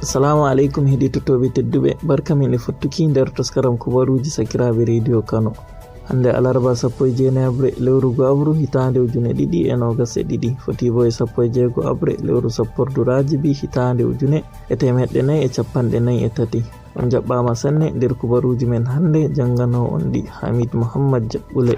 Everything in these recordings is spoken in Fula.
Assalamu alaikum heɗitotoɓe tedduɓe, barka min e fottuki nder taskaram kubaruji sakiraɓe radio Kano. Hande alarba 19 abre lewru go'abru hitande 2022 foti bo e 16 abre lewru sappordurajibi hitande 1443. On jaɓɓama sanne nder kubaruji men hande, jangano on ɗi Hamid Muhammad Jaɓɓule.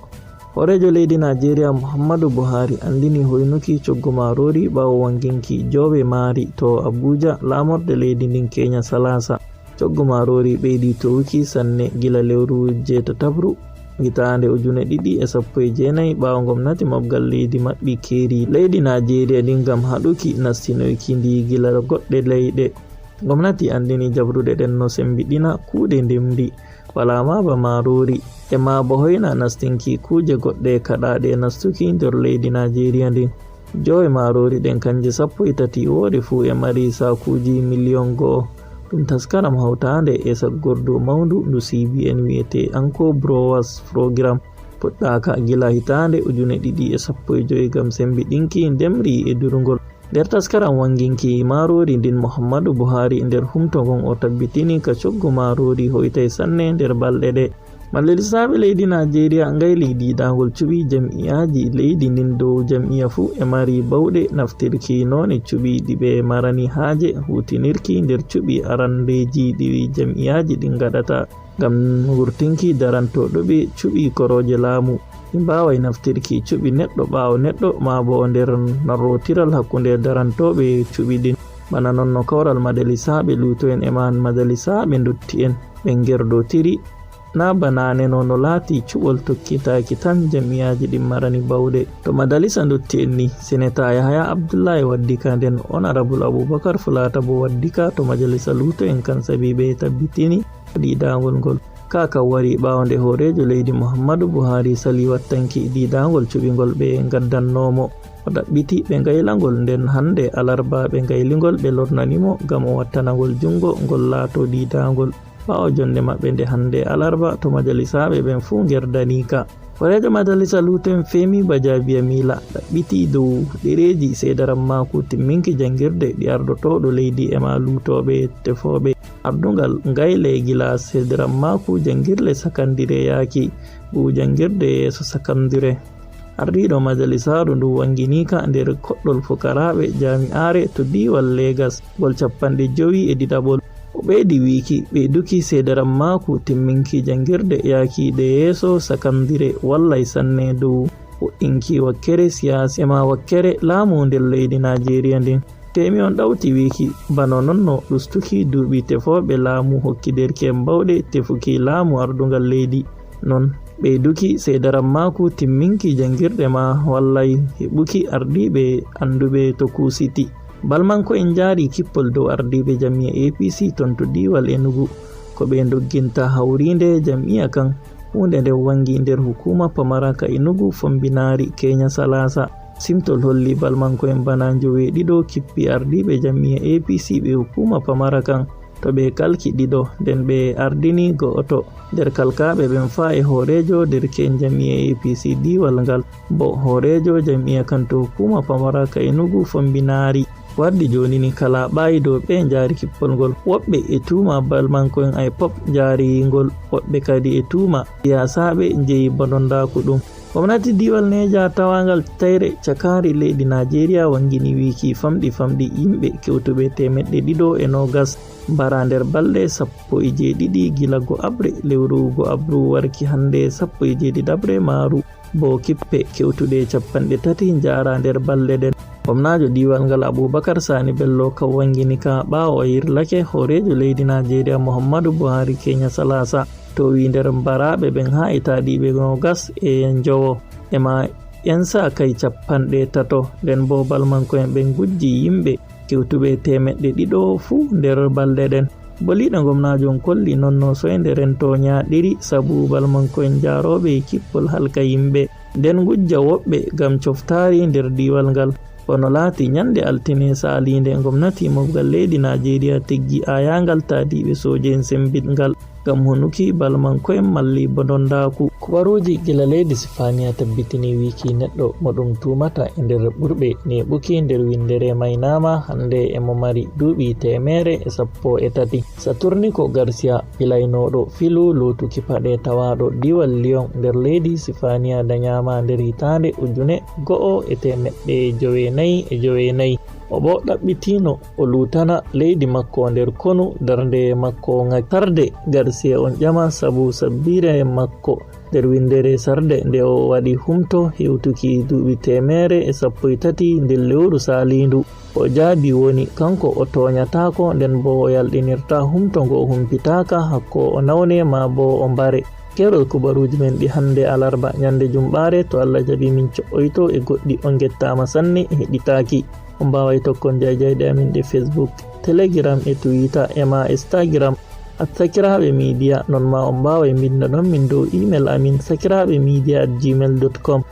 Horejo leydi Najeriya Muhammadu Buhari andini hoynuki coggu marori ɓawo wanginki joɓe maari to Abuja lamorde leydi ndin Kenya Salasa. Coggu marori ɓeydi towuki sanne gila lewru 8 hitande 2019 ɓawo gomnati mobgal leydi maɓɓi keeri leydi Najeriya ɗin gam haɗuki nastinoyki ndi gila goɗɗe leyɗe. Gomnati andini jabrude ɗen no sembiɗina kuuɗe ndemdi wala ma ba marori e ma bo hoyna nastinki kuje goɗɗe kaɗaɗe nastuki nder leydi Najeriya ndin. Jowe marori ɗen kanje 13 woɗe fu e mari sakuji million 1 ɗum taskaram hawtande e saggordu mawndu ndu CBN wiyete Anko Brewers Programme puɗɗaka gila hitande 2015 gam sembiɗinki ndemri e durgol. Nder taskaram wanginki marori ndin Muhammadu Buhari nder humtogon o tabbitini ka coggu marori hoytay sanne nder balɗe ɗe. Majalisaɓe leydi Najeriya ngayli didagol cuɓi jam'iyaji leydi ndin dow jam'iya fu e mari bawɗe naftirki none cuɓiɗi ɓe marani haaje hutinirki nder cuɓi arandeji ɗi jam'iyaji ɗin gaɗata ngam wurtinki darantoɗoɓe cuɓi koroje laamu. Ɗi mbawai naftirki cuɓi neɗɗo ɓawo neɗɗo ma bo nder narrotiral hakkunde darantoɓe cuɓi ɗin, bana non no kawral majalisaɓe luto en e man majalisaɓe dotti en ɓe gerdotiri na banane no laati cuɓol tokkitaki tan jam'iyaji ɗin marani bawɗe. To majalisa dotti en ni seneta Yahaya Abdullahi waddika, nden honorable Abubakar Fulata bo waddika to majalisa luto en kan sabi ɓe tabbitini didagol ngol. Kaka wari ɓawo nde horejo leydi Muhammadu Buhari sali wattanki didagol cuɓigol ɓe gaddannomo o ɗaɓɓiti ɓe gaylagol, nden hande alarba ɓe gayligol ɓe lornanimo gam o wattanagol jungo ngol laato didagol. Ɓawo jonde maɓɓe nde hande alarba to majalisaɓe ɓen fu gerdanika. Horejo majalisa luten Femi Bajabiya Mila ɗaɓɓiti dow ɗereji seedaran mako timminki jangirde ɗi ardotoɗo leydi ema lutoɓe tefoɓe ardungal gayle gila seedaran mako jangirle sakandire yaki bu jangirde yeeso sakandire. Ardiɗo majalisaru ndu wanginika nder koɗɗol fukaraɓe jami'are to diwal Legas gol 50 o ɓeydi wiki ɓeyduki seedaran mako timminki jangirde yaki de yeeso sakandire wallay sanne dow woɗɗinki wakkere siyasa ema wakkere laamu nder leydi Najeriya ndin. Temi on ɗawti wiki bano nonno ɗustuki duuɓi tefoɓe laamu hokki derken bawɗe tefuki laamu ardungal leydi, non ɓeyduki seedaran mako timminki jangirde ma wallay heɓuki ardiɓe anduɓe to kusiti. Balmanko en jaari kippol dow ardiɓe jam'iya APC ton to diwal Enugu ko ɓe dogginta hawrinde jam'iya kan hunde nde wangi nder hukuma pamaraka Enugu fombinari Kenya Salasa. Simtol holli balmanko en bana joweeɗiɗo kippi ardiɓe jam'iya APC ɓe hukuma pamara kan to ɓe kalki ɗiɗo nden ɓe ardini go'oto nder kalkaɓe ɓen fa e horejo derken jam'iya APC diwal ngal bo horejo jam'iya kan to hukuma pamaraka Enugu fombinari. Waddi joni ni kala ɓayi dow ɓe jaari kippol ngol, woɓɓe e tuma balmanko en IPOP jaari ngol, woɓɓe kadi e tuma siyasaɓe jeyi bonondaku ɗum. Gwamnati diwal Neja tawangal tayre cakari leydi Najeriya wangini wiki famɗi yimɓe kewtuɓe 220 bara nder balɗe 17 gila go'abre lewru go'abru warki hande 17 maru bo kippe kewtuɗe 30 jara nder balɗe ɗen. Gwamnajo diwal ngal Abubakar Sani Bello kan wangini ka ɓawo o yirlake horejo leydi Najeriya Muhammadu Buhari Kenya Salasa to wi nder mbaraɓe ɓen ha itaɗiɓe 20 ema yan sa kai 300 nden bo balmanko en ɓen gujji yimɓe kewtuɓe 200 fu nder balɗe ɗen. Boliɗo gwamnajo kolli nonno soyde rento nyaɗiri sabu balmanko en jaroɓe kippol halka yimɓe nden gujja woɓɓe gam coftari nder diwal ngal. Kono laati nyande altine salinde gwamnati mobgal leydi Najeriya teggi ayagal taadiɓe soje en sembitngal ngam hunuki balmanko en malli bodondaku. Kubaruji gila leydi Sifaniya tabbitini wiki neɗɗo mo ɗum tumata e nder ɓurɓe neɓuki nder windere maynama hande emo mari duuɓi 113. Saturniko Garcia pilaynoɗo filu lotuki paɗe tawaɗo diwal Lyon nder leydi Sifaniya dañama nder hitande 1994. O bo ɗaɓɓitino o lutana leydi makko nder konu darnde makko tarde Garcia on ƴama sabu sabbire makko nder windere sarde nde o waɗi humto hewtuki duuɓi 113 nder lewru salindu. O jaabi woni kanko o toñatako nden bo o yalɗinirta humto ngo humpitaka hakko o nawne ma bo o mbare. Kerol kubaruji men ɗi hande alarba ñande jumɓare, to Allah jaɓi min co'oyto e goɗɗi on gettama sanne e heɗitaki. On mbawai tokkon jayjayɗe amin ɗe Facebook, Telegram e Twitter ema Instagram @sakiraɓe media. Non ma on mbawai binda ɗon min dow email amin sakiraɓemedia@gmail.com.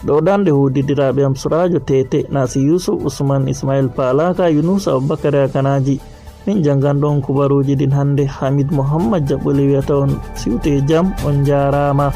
ɗo ɗande hudidiraɓe am Surajo Tete, Nasi Yusuf, Usman Ismail Palaka, Yunusa Abubakar Kanaji. Min janganɗon kubaruji ɗin hande. Hamid Mohammad Jaɓɓole wiyata on siwte jam, on jarama.